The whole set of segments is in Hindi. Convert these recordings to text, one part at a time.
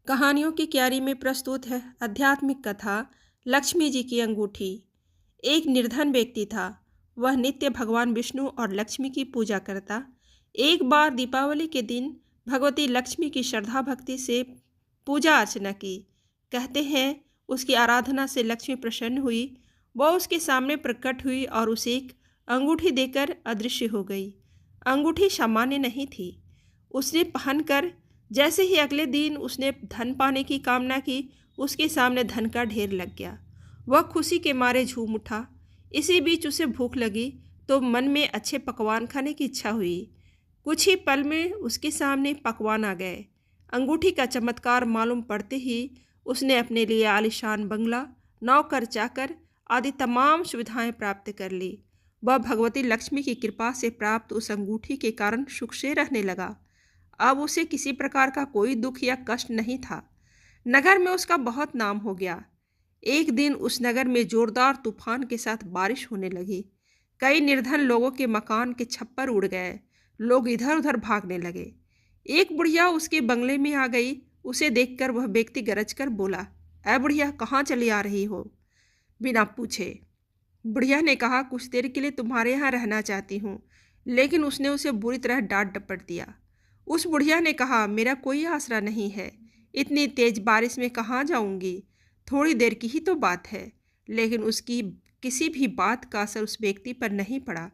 कहानियों की क्यारी में प्रस्तुत है आध्यात्मिक कथा लक्ष्मी जी की अंगूठी। एक निर्धन व्यक्ति था। वह नित्य भगवान विष्णु और लक्ष्मी की पूजा करता। एक बार दीपावली के दिन भगवती लक्ष्मी की श्रद्धा भक्ति से पूजा अर्चना की। कहते हैं उसकी आराधना से लक्ष्मी प्रसन्न हुई। वह उसके सामने प्रकट हुई और उसे एक अंगूठी देकर अदृश्य हो गई। अंगूठी सामान्य नहीं थी। उसने पहनकर जैसे ही अगले दिन उसने धन पाने की कामना की, उसके सामने धन का ढेर लग गया। वह खुशी के मारे झूम उठा। इसी बीच उसे भूख लगी तो मन में अच्छे पकवान खाने की इच्छा हुई। कुछ ही पल में उसके सामने पकवान आ गए। अंगूठी का चमत्कार मालूम पड़ते ही उसने अपने लिए आलीशान बंगला, नौकर चाकर आदि तमाम सुविधाएं प्राप्त कर ली। वह भगवती लक्ष्मी की कृपा से प्राप्त उस अंगूठी के कारण सुख से रहने लगा। अब उसे किसी प्रकार का कोई दुख या कष्ट नहीं था। नगर में उसका बहुत नाम हो गया। एक दिन उस नगर में जोरदार तूफान के साथ बारिश होने लगी। कई निर्धन लोगों के मकान के छप्पर उड़ गए। लोग इधर उधर भागने लगे। एक बुढ़िया उसके बंगले में आ गई। उसे देखकर वह व्यक्ति गरज कर बोला, ऐ बुढ़िया, कहाँ चली आ रही हो? बिना पूछे बुढ़िया ने कहा, कुछ देर के लिए तुम्हारे यहाँ रहना चाहती हूँ। लेकिन उसने उसे बुरी तरह डांट डपट दिया। उस बुढ़िया ने कहा, मेरा कोई आसरा नहीं है, इतनी तेज बारिश में कहाँ जाऊंगी? थोड़ी देर की ही तो बात है। लेकिन उसकी किसी भी बात का असर उस व्यक्ति पर नहीं पड़ा।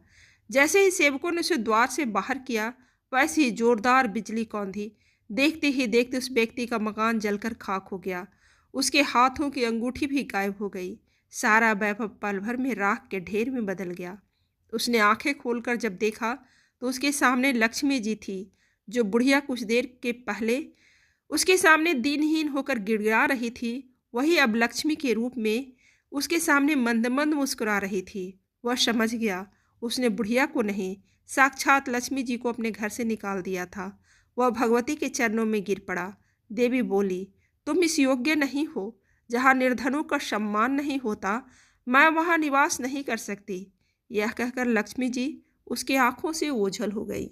जैसे ही सेवकों ने उसे द्वार से बाहर किया, वैसे ही जोरदार बिजली कौंधी। देखते ही देखते उस व्यक्ति का मकान जलकर खाक हो गया। उसके हाथों की अंगूठी भी गायब हो गई। सारा वैभव पल भर में राख के ढेर में बदल गया। उसने आंखें खोलकर जब देखा तो उसके सामने लक्ष्मी जी थी। जो बुढ़िया कुछ देर के पहले उसके सामने दीनहीन होकर गिड़गिड़ा रही थी, वही अब लक्ष्मी के रूप में उसके सामने मंद मंद मुस्कुरा रही थी। वह समझ गया उसने बुढ़िया को नहीं, साक्षात लक्ष्मी जी को अपने घर से निकाल दिया था। वह भगवती के चरणों में गिर पड़ा। देवी बोली, तुम इस योग्य नहीं हो। जहाँ निर्धनों का सम्मान नहीं होता, मैं वहाँ निवास नहीं कर सकती। यह कहकर लक्ष्मी जी उसकी आंखों से ओझल हो गई।